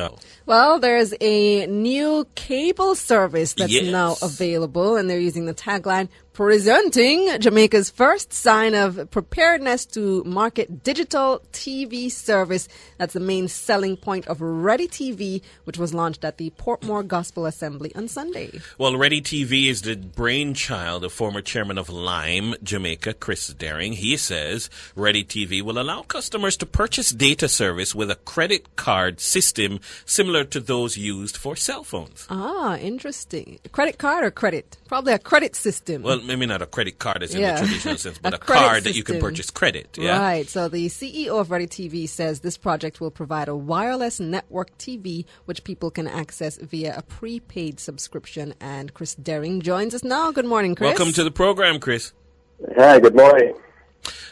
Oh. Well, there's a new cable service that's now available, and they're using the tagline, presenting Jamaica's first sign of preparedness to market digital TV service. That's the main selling point of Ready TV, which was launched at the Portmore Gospel Assembly on Sunday. Well, Ready TV is the brainchild of former chairman of Lime, Jamaica, Chris Dehring. He says Ready TV will allow customers to purchase data service with a credit card system similar to those used for cell phones. Ah, interesting. Credit card or credit? Probably a credit system. Well, maybe not a credit card as in the traditional sense, but a system card that you can purchase credit. Yeah? Right. So the CEO of Ready TV says this project will provide a wireless network TV which people can access via a prepaid subscription. And Chris Dehring joins us now. Good morning, Chris. Welcome to the program, Chris. Hi, good morning.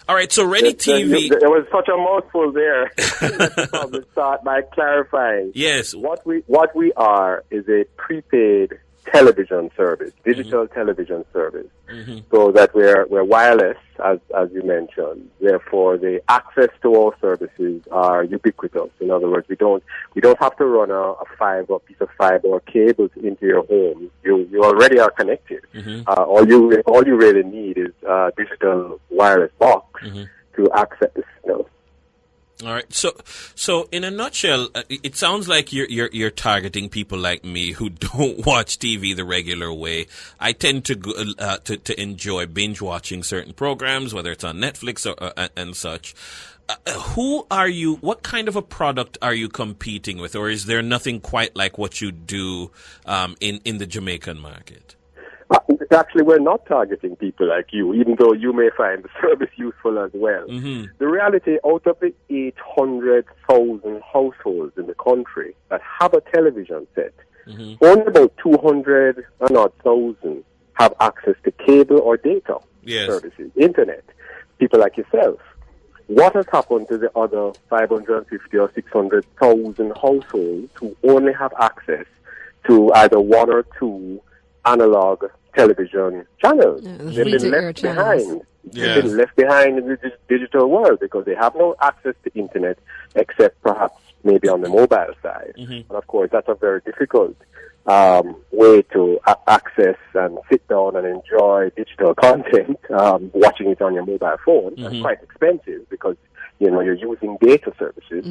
All right, so Ready TV... There was such a mouthful there. Let's probably start by clarifying. Yes. What we are is a prepaid television service, digital television service, so that we're wireless, as you mentioned. Therefore, the access to our services are ubiquitous. In other words, we don't have to run a piece of fiber or cables into your home. You already are connected. All you really need is a digital wireless box to access the signal. All right. So in a nutshell, it sounds like you're targeting people like me who don't watch TV the regular way. I tend to to enjoy binge watching certain programs, whether it's on Netflix or and such. Who are you? What kind of a product are you competing with, or is there nothing quite like what you do in the Jamaican market? Actually, we're not targeting people like you, even though you may find the service useful as well. The reality, out of the 800,000 households in the country that have a television set, only about 200,000 have access to cable or data services, internet, people like yourself. What has happened to the other 550 or 600,000 households who only have access to either one or two analog television channels? They've been left behind. They've been left behind in the digital world because they have no access to internet except perhaps maybe on the mobile side. And of course, that's a very difficult way to access and sit down and enjoy digital content, watching it on your mobile phone. It's quite expensive because, you're using data services.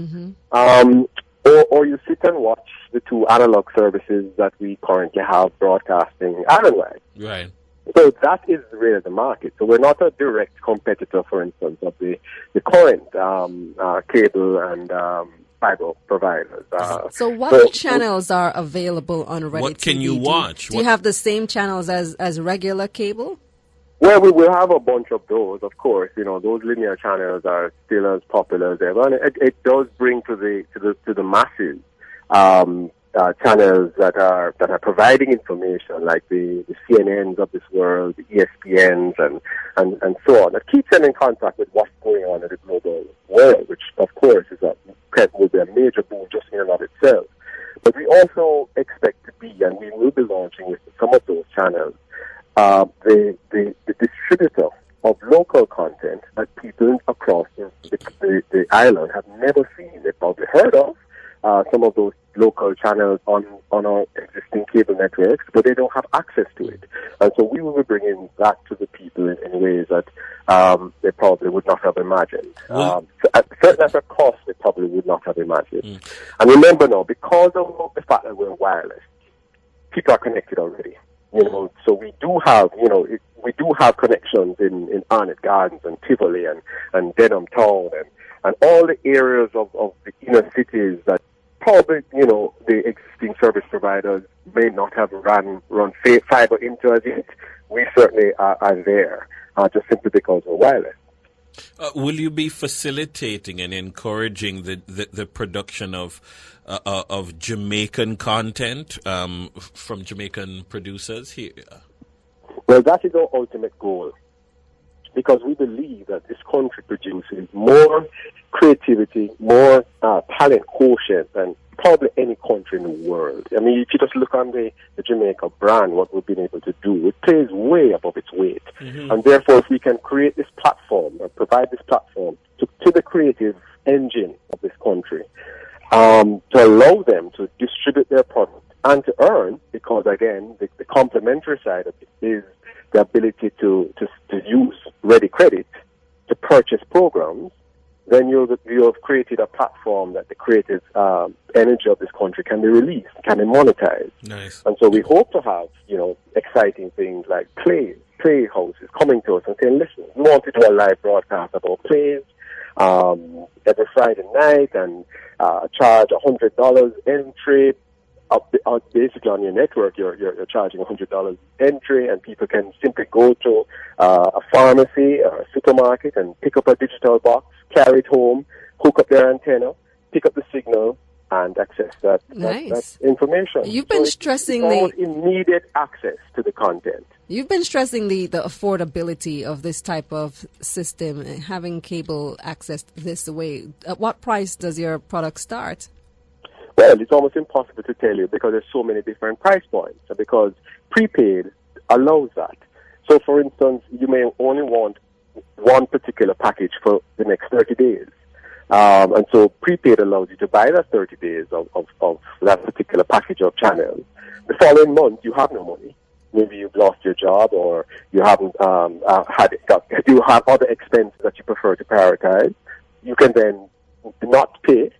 Or you sit and watch the two analog services that we currently have broadcasting island-wide. Right. So that is really the market. So we're not a direct competitor, for instance, of the current cable and fiber providers. So what channels are available on Ready TV? What can you watch? Do you have the same channels as regular cable? Well, we will have a bunch of those, of course. Those linear channels are still as popular as ever, and it does bring to the masses channels that are providing information, like the CNNs of this world, the ESPNs, and so on. That keeps them in contact with what's going on in the global world, which of course will be a major boom just in and of itself. But we also expect to be, and we will be launching with some of those channels, the distributor of local content that people across the island have never seen. They've probably heard of some of those local channels on our existing cable networks, but they don't have access to it. And so we will be bringing that to the people in ways that they probably would not have imagined. Certainly at a cost they probably would not have imagined. And remember now, because of the fact that we're wireless, people are connected already. So we do have connections in Arnett Gardens and Tivoli and Denham Town and all the areas of the inner cities that probably, the existing service providers may not have run fiber into as yet. We certainly are there, just simply because we're wireless. Will you be facilitating and encouraging the production of Jamaican content from Jamaican producers here? Well, that is our ultimate goal, because we believe that this country produces more creativity, more talent quotient than probably any country in the world. I mean, if you just look on the Jamaica brand, what we've been able to do, it plays way above its weight. And therefore, if we can create this platform and provide this platform to the creative engine of this country, to allow them to distribute their product and to earn, because again, the complementary side of it is the ability to use ready credit to purchase programs. Then you have created a platform that the creative energy of this country can be released, can be monetized. Nice. And so we hope to have, exciting things like playhouses coming to us and saying, listen, we want to do a live broadcast about plays every Friday night and charge $100 entry. Basically on your network, you're charging $100 entry, and people can simply go to a pharmacy or a supermarket and pick up a digital box, carry it home, hook up their antenna, pick up the signal, and access that information. You've been stressing the immediate access to the content. You've been stressing the affordability of this type of system, having cable access this way. At what price does your product start? Well, it's almost impossible to tell you because there's so many different price points. Because prepaid allows that. So, for instance, you may only want one particular package for the next 30 days. And so prepaid allows you to buy that 30 days of that particular package of channels. The following month, you have no money. Maybe you've lost your job, or you haven't you have other expenses that you prefer to prioritize. You can then not pay,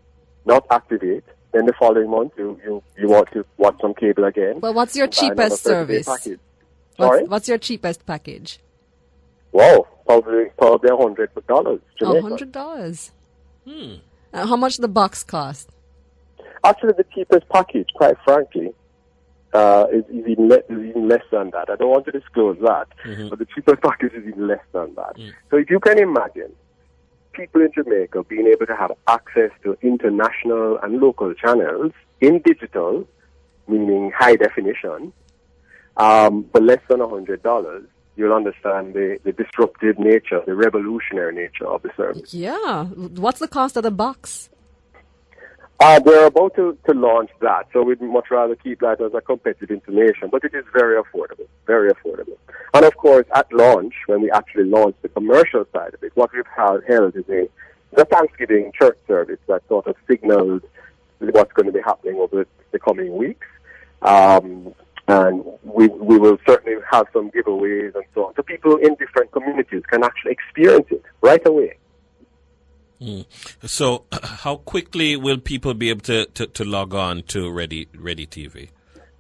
not activate. Then the following month, you want to watch some cable again. Well, what's your cheapest service? What's your cheapest package? Wow, probably $100. $100. How much the box cost? Actually, the cheapest package, quite frankly, is even less than that. I don't want to disclose that, but the cheapest package is even less than that. So if you can imagine people in Jamaica being able to have access to international and local channels in digital, meaning high definition, for less than $100, you'll understand the disruptive nature, the revolutionary nature of the service. Yeah. What's the cost of the box? We're about to launch that, so we'd much rather keep that as a competitive information, but it is very affordable, very affordable. And of course, at launch, when we actually launch the commercial side of it, what we've held is a Thanksgiving church service that sort of signals what's going to be happening over the coming weeks. And we will certainly have some giveaways and so on. So people in different communities can actually experience it right away. So how quickly will people be able to log on to Ready TV?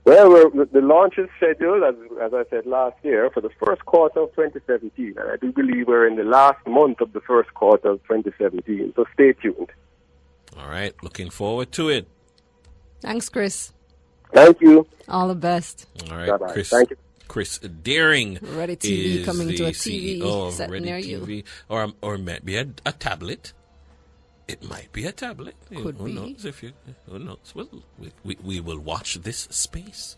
Well, the launch is scheduled, as I said last year, for the first quarter of 2017. And I do believe we're in the last month of the first quarter of 2017. So stay tuned. All right. Looking forward to it. Thanks, Chris. Thank you. All the best. All right, Bye-bye. Chris. Thank you. Chris Dehring, Ready TV coming to a TV CEO set of Ready near TV, you. or maybe a tablet. It might be a tablet. Could who be. knows who knows? Well, we will watch this space.